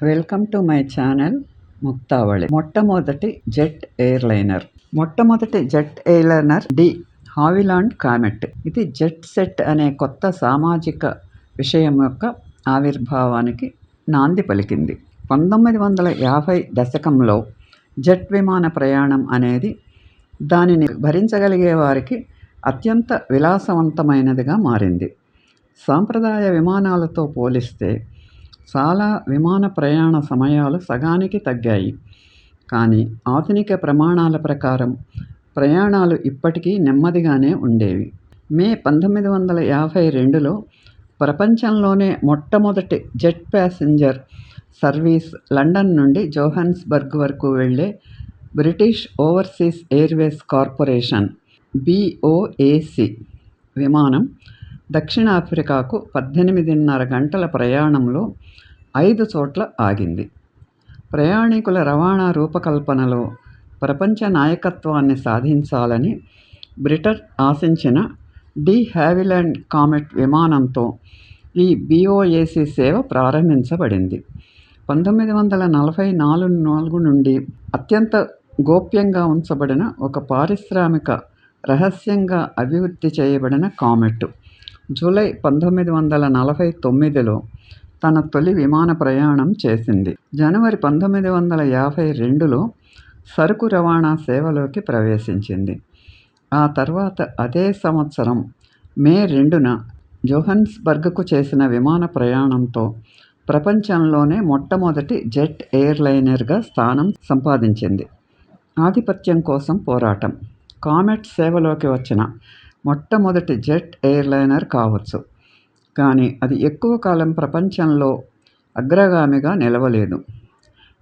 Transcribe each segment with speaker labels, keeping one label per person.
Speaker 1: Welcome to my channel Muktavali. మొట్టమొదటి jet airliner. మొట్టమొదటి jet airliner de Havilland Comet. ఇది jet set అనే కొత్త సామాజిక విషయం యొక్క ఆవిర్భావానికి నాంది పలికింది. 1950 దశకంలో జెట్ విమాన ప్రయాణం అనేది దానిని భరించగలిగే వారికి అత్యంత విలాసవంతమైనదిగా మారింది. సాంప్రదాయ విమానాలతో పోలిస్తే చాలా విమాన ప్రయాణ సమయాలు సగానికి తగ్గాయి. కానీ ఆధునిక ప్రమాణాల ప్రకారం ప్రయాణాలు ఇప్పటికీ నెమ్మదిగానే ఉండేవి. మే 1952లో ప్రపంచంలోనే మొట్టమొదటి జెట్ ప్యాసింజర్ సర్వీస్ లండన్ నుండి జోహాన్స్బర్గ్ వరకు వెళ్లే British overseas Airways corporation BOAC విమానం దక్షిణాఫ్రికాకు 18.5 గంటల ప్రయాణంలో 5 చోట్ల ఆగింది. ప్రయాణికుల రవాణా రూపకల్పనలో ప్రపంచ నాయకత్వాన్ని సాధించాలని బ్రిటన్ ఆశించిన డి హావిలాండ్ కామెట్ విమానంతో ఈ BOAC సేవ ప్రారంభించబడింది. 1944 నుండి అత్యంత గోప్యంగా ఉంచబడిన ఒక పారిశ్రామిక రహస్యంగా అభివృద్ధి చేయబడిన కామెట్ జూలై 1949లో తన తొలి విమాన ప్రయాణం చేసింది. జనవరి 1952లో సరుకు రవాణా సేవలోకి ప్రవేశించింది. ఆ తర్వాత అదే సంవత్సరం మే 2న జోహాన్స్బర్గ్కు చేసిన విమాన ప్రయాణంతో ప్రపంచంలోనే మొట్టమొదటి జెట్ ఎయిర్లైనర్గా స్థానం సంపాదించింది. ఆధిపత్యం కోసం పోరాటం. కామెట్ సేవలోకి వచ్చిన మొట్టమొదటి జెట్ ఎయిర్లైనర్ కావచ్చు, కానీ అది ఎక్కువ కాలం ప్రపంచంలో అగ్రగామిగా నిలవలేదు.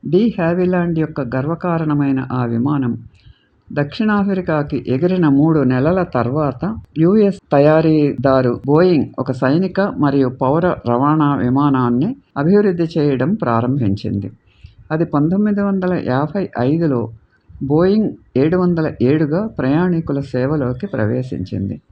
Speaker 1: డి హావిలాండ్ యొక్క గర్వకారణమైన ఆ విమానం దక్షిణాఫ్రికాకి ఎగిరిన 3 నెలల తర్వాత US తయారీదారు బోయింగ్ ఒక సైనిక మరియు పౌర రవాణా విమానాన్ని అభివృద్ధి చేయడం ప్రారంభించింది. అది 1955లో బోయింగ్ 707గా ప్రయాణికుల సేవలోకి ప్రవేశించింది.